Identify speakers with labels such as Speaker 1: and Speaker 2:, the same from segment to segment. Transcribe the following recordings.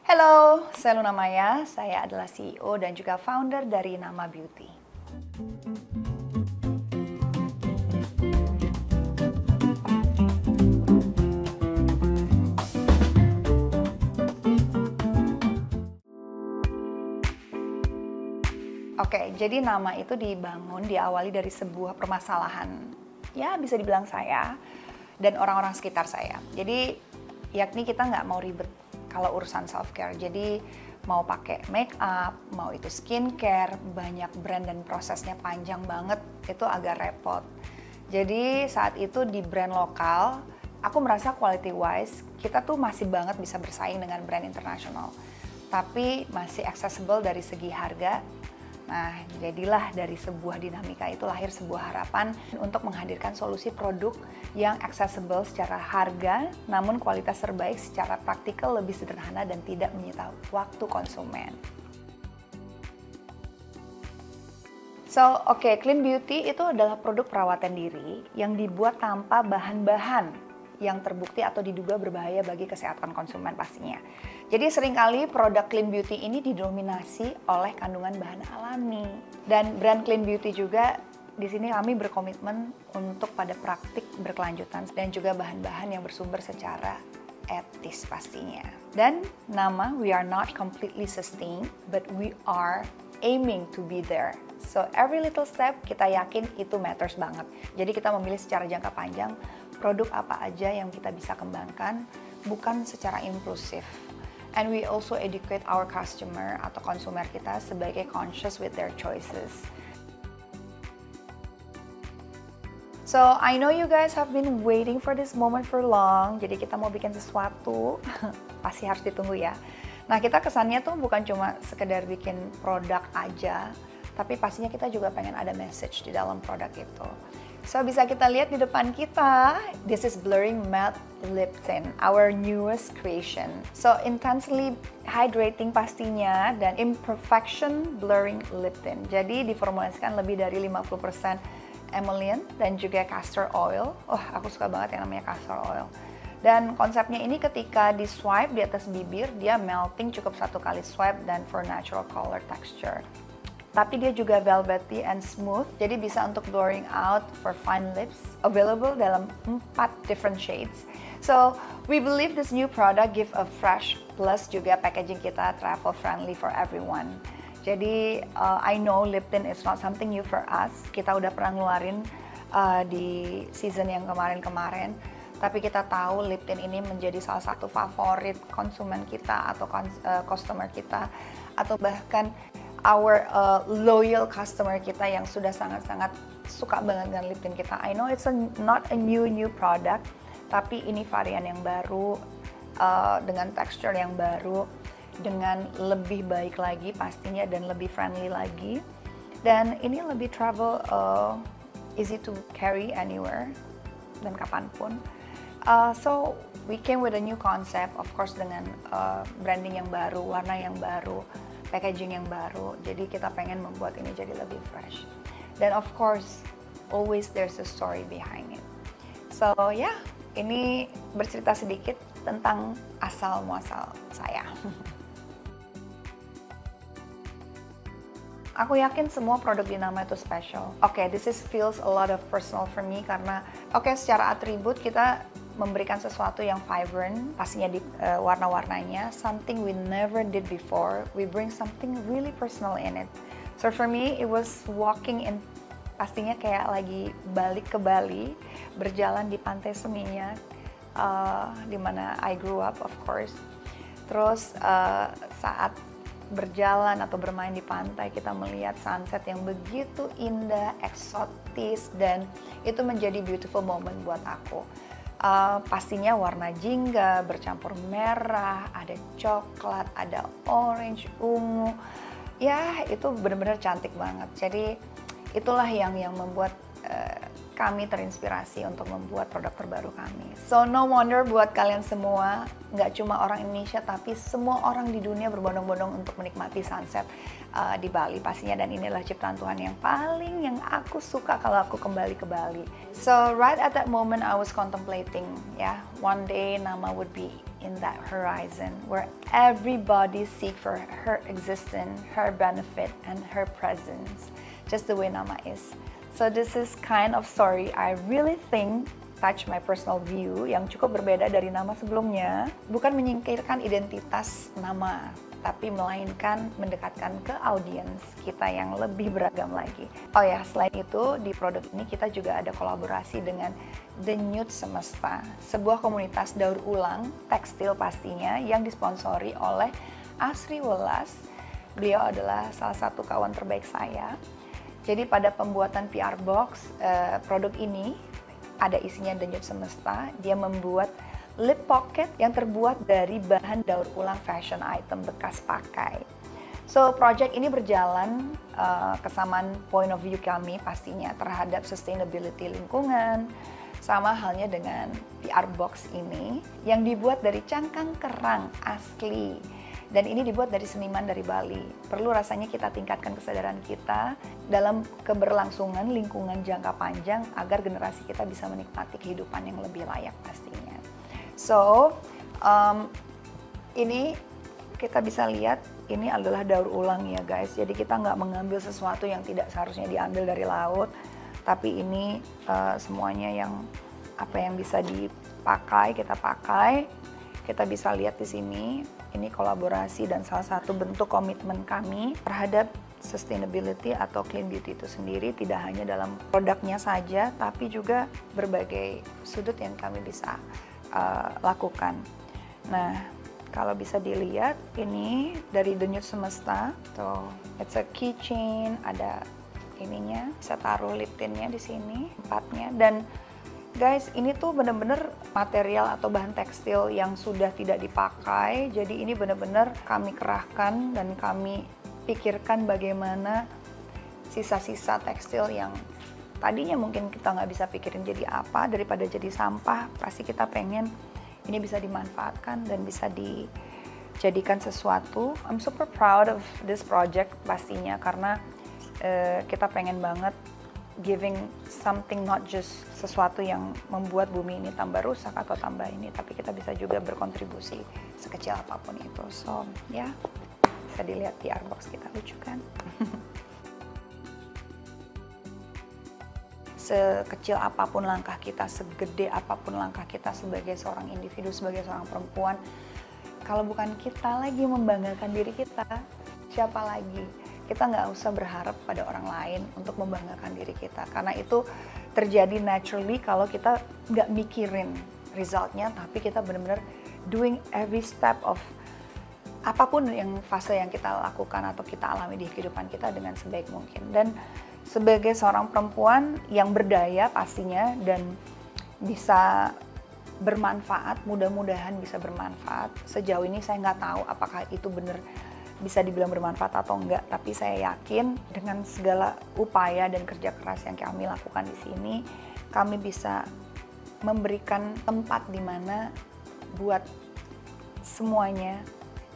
Speaker 1: Halo, saya Luna Maya. Saya adalah CEO dan juga founder dari Nama Beauty. Oke, jadi nama itu diawali dari sebuah permasalahan. Ya, bisa dibilang saya dan orang-orang sekitar saya. Jadi, yakni kita nggak mau ribet kalau urusan self-care. Jadi, mau pakai make up, mau itu skincare, banyak brand dan prosesnya panjang banget, itu agak repot. Jadi, saat itu di brand lokal, aku merasa quality wise, kita tuh masih banget bisa bersaing dengan brand internasional. Tapi masih accessible dari segi harga. Nah, jadilah dari sebuah dinamika itu lahir sebuah harapan untuk menghadirkan solusi produk yang accessible secara harga, namun kualitas terbaik secara praktikal, lebih sederhana dan tidak menyita waktu konsumen. So, Clean Beauty itu adalah produk perawatan diri yang dibuat tanpa bahan-bahan yang terbukti atau diduga berbahaya bagi kesehatan konsumen pastinya. Jadi seringkali produk Clean Beauty ini didominasi oleh kandungan bahan alami. Dan brand Clean Beauty juga di sini kami berkomitmen untuk pada praktik berkelanjutan dan juga bahan-bahan yang bersumber secara etis pastinya. Dan nama we are not completely sustained, but we are aiming to be there. So every little step kita yakin itu matters banget. Jadi kita memilih secara jangka panjang produk apa aja yang kita bisa kembangkan, bukan secara impulsif. And we also educate our customer atau konsumer kita sebagai conscious with their choices. So I know you guys have been waiting for this moment for long. Jadi kita mau bikin sesuatu, pasti harus ditunggu ya. Nah, kita kesannya tuh bukan cuma sekedar bikin produk aja, tapi pastinya kita juga pengen ada message di dalam produk itu. So, bisa kita lihat di depan kita, this is Blurring Matte Lip Tint, our newest creation. So, intensely hydrating pastinya dan imperfection blurring lip tint. Jadi, diformulasikan lebih dari 50% emollient dan juga castor oil. Aku suka banget yang namanya castor oil. Dan konsepnya ini ketika di swipe di atas bibir, dia melting cukup satu kali swipe dan for natural color texture. Tapi dia juga velvety and smooth, jadi bisa untuk blurring out for fine lips, available dalam 4 different shades. So, we believe this new product give a fresh plus juga packaging kita travel friendly for everyone. Jadi, I know lip tint is not something new for us. Kita udah pernah ngeluarin di season yang kemarin-kemarin. Tapi kita tahu lip tint ini menjadi salah satu favorit konsumen kita atau customer kita, atau bahkan our loyal customer kita yang sudah sangat-sangat suka banget dengan lip tint kita. I know it's not a new product, tapi ini varian yang baru, dengan texture yang baru, dengan lebih baik lagi pastinya dan lebih friendly lagi. Dan ini lebih travel, easy to carry anywhere dan kapanpun. So we came with a new concept, of course dengan branding yang baru, warna yang baru, packaging yang baru. Jadi kita pengen membuat ini jadi lebih fresh. Dan of course, always there's a story behind it. So yeah, ini bercerita sedikit tentang asal muasal saya. Aku yakin semua produk di Nama itu special. This feels a lot of personal for me karena secara atribut kita memberikan sesuatu yang vibrant, pastinya di warna-warnanya, something we never did before. We bring something really personal in it. So for me, it was walking in, pastinya kayak lagi balik ke Bali, berjalan di Pantai Seminyak, di mana I grew up, of course. Terus saat berjalan atau bermain di pantai, kita melihat sunset yang begitu indah, eksotis, dan itu menjadi beautiful moment buat aku. Pastinya warna jingga bercampur merah, ada coklat, ada orange, ungu. Ya, itu benar-benar cantik banget. Jadi itulah yang membuat kami terinspirasi untuk membuat produk terbaru kami. So no wonder buat kalian semua, nggak cuma orang Indonesia tapi semua orang di dunia berbondong-bondong untuk menikmati sunset di Bali pastinya. Dan inilah ciptaan Tuhan yang aku suka kalau aku kembali ke Bali. So right at that moment I was contemplating, one day Nama would be in that horizon where everybody seek for her existence, her benefit, and her presence, just the way Nama is. So this is kind of story I really think touch my personal view yang cukup berbeda dari Nama sebelumnya. Bukan menyingkirkan identitas Nama, tapi melainkan mendekatkan ke audiens kita yang lebih beragam lagi. Oh ya, selain itu di produk ini kita juga ada kolaborasi dengan The Nude Semesta, sebuah komunitas daur ulang tekstil pastinya yang disponsori oleh Asri Welas. Beliau adalah salah satu kawan terbaik saya. Jadi pada pembuatan PR Box, produk ini ada isinya The Nude Semesta. Dia membuat lip pocket yang terbuat dari bahan daur ulang fashion item bekas pakai. So project ini berjalan kesamaan point of view kami pastinya terhadap sustainability lingkungan. Sama halnya dengan PR Box ini yang dibuat dari cangkang kerang asli. Dan ini dibuat dari seniman dari Bali. Perlu rasanya kita tingkatkan kesadaran kita dalam keberlangsungan lingkungan jangka panjang agar generasi kita bisa menikmati kehidupan yang lebih layak pastinya. So, ini kita bisa lihat ini adalah daur ulang ya guys. Jadi kita nggak mengambil sesuatu yang tidak seharusnya diambil dari laut. Tapi ini semuanya yang bisa dipakai, kita pakai. Kita bisa lihat di sini. Ini kolaborasi dan salah satu bentuk komitmen kami terhadap sustainability atau clean beauty itu sendiri, tidak hanya dalam produknya saja, tapi juga berbagai sudut yang kami bisa lakukan. Nah, kalau bisa dilihat, ini dari The Nude Semesta, tuh, it's a keychain, ada ininya, bisa taruh lip tintnya di sini, empatnya, dan guys, ini tuh bener-bener material atau bahan tekstil yang sudah tidak dipakai. Jadi ini bener-bener kami kerahkan dan kami pikirkan bagaimana sisa-sisa tekstil yang tadinya mungkin kita nggak bisa pikirin jadi apa, daripada jadi sampah. Pasti kita pengen ini bisa dimanfaatkan dan bisa dijadikan sesuatu. I'm super proud of this project pastinya karena kita pengen banget giving something, not just sesuatu yang membuat bumi ini tambah rusak atau tambah ini, tapi kita bisa juga berkontribusi sekecil apapun itu. So, ya, bisa dilihat PR Box kita, lucu kan? Sekecil apapun langkah kita, segede apapun langkah kita sebagai seorang individu, sebagai seorang perempuan, kalau bukan kita lagi membanggakan diri kita, siapa lagi? Kita nggak usah berharap pada orang lain untuk membanggakan diri kita, karena itu terjadi naturally kalau kita nggak mikirin resultnya, tapi kita benar-benar doing every step of apapun yang fase yang kita lakukan atau kita alami di kehidupan kita dengan sebaik mungkin. Dan sebagai seorang perempuan yang berdaya pastinya dan bisa bermanfaat, mudah-mudahan bisa bermanfaat. Sejauh ini saya nggak tahu apakah itu benar bisa dibilang bermanfaat atau enggak, tapi saya yakin dengan segala upaya dan kerja keras yang kami lakukan di sini, kami bisa memberikan tempat di mana buat semuanya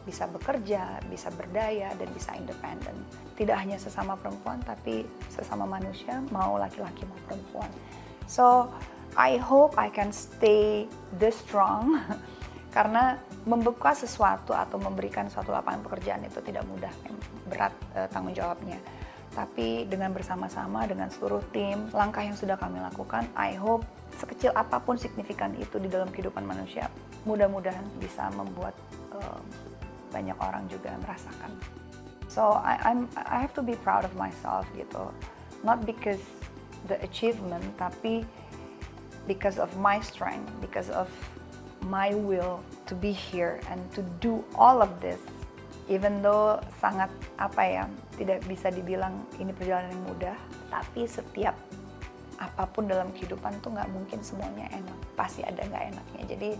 Speaker 1: bisa bekerja, bisa berdaya, dan bisa independen. Tidak hanya sesama perempuan, tapi sesama manusia, mau laki-laki mau perempuan. So, I hope I can stay this strong, karena membuka sesuatu atau memberikan suatu lapangan pekerjaan itu tidak mudah, berat tanggung jawabnya. Tapi dengan bersama-sama, dengan seluruh tim, langkah yang sudah kami lakukan, I hope sekecil apapun signifikan itu di dalam kehidupan manusia, mudah-mudahan bisa membuat banyak orang juga merasakan. So I have to be proud of myself gitu, not because the achievement, tapi because of my strength, because of my will to be here and to do all of this, even though sangat tidak bisa dibilang ini perjalanan yang mudah, tapi setiap apapun dalam kehidupan tuh nggak mungkin semuanya enak, pasti ada nggak enaknya. Jadi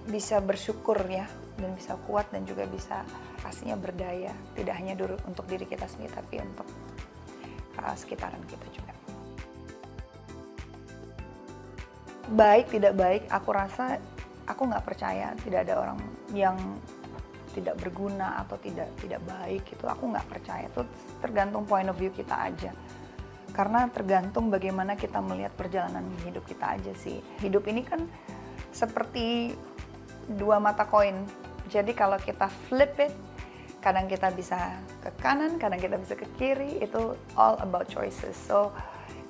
Speaker 1: bisa bersyukur ya, dan bisa kuat dan juga bisa pastinya berdaya, tidak hanya untuk diri kita sendiri tapi untuk sekitaran kita juga. baik tidak baik, aku rasa aku nggak percaya tidak ada orang yang tidak berguna atau tidak baik, itu aku nggak percaya. Itu tergantung point of view kita aja, karena tergantung bagaimana kita melihat perjalanan hidup kita aja sih. Hidup ini kan seperti dua mata koin, jadi kalau kita flip it, kadang kita bisa ke kanan, kadang kita bisa ke kiri. Itu all about choices. So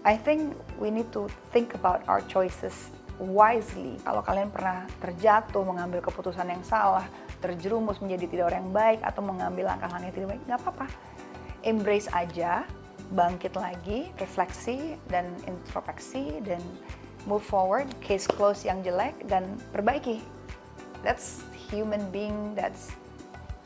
Speaker 1: I think we need to think about our choices wisely. Kalau kalian pernah terjatuh, mengambil keputusan yang salah, terjerumus menjadi tidak orang yang baik, atau mengambil langkah-langkah yang tidak baik, nggak apa-apa. Embrace aja, bangkit lagi, refleksi dan introspeksi, dan move forward, case close yang jelek, dan perbaiki. That's human being, that's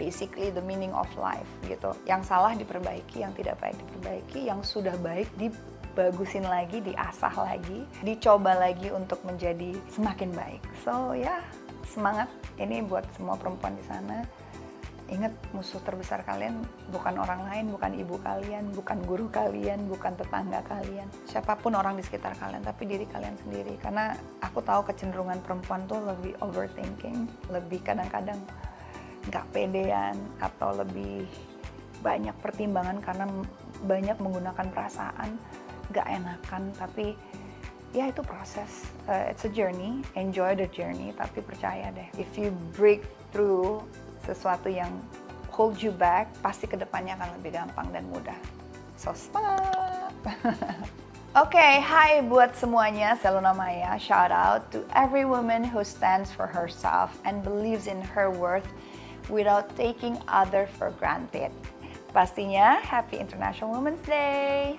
Speaker 1: basically the meaning of life gitu. Yang salah diperbaiki, yang tidak baik diperbaiki, yang sudah baik dibagusin lagi, diasah lagi, dicoba lagi untuk menjadi semakin baik. So ya, semangat. Ini buat semua perempuan di sana. Ingat, musuh terbesar kalian bukan orang lain, bukan ibu kalian, bukan guru kalian, bukan tetangga kalian, siapapun orang di sekitar kalian, tapi diri kalian sendiri. Karena aku tahu kecenderungan perempuan tuh lebih overthinking, lebih kadang-kadang nggak pedean, atau lebih banyak pertimbangan karena banyak menggunakan perasaan, nggak enakan. Tapi ya itu proses, it's a journey, enjoy the journey. Tapi percaya deh, if you break through sesuatu yang hold you back, pasti kedepannya akan lebih gampang dan mudah. So semangat! Oke, hai buat semuanya, saya Luna Maya. Shout out to every woman who stands for herself and believes in her worth without taking other for granted. Pastinya, Happy International Women's Day!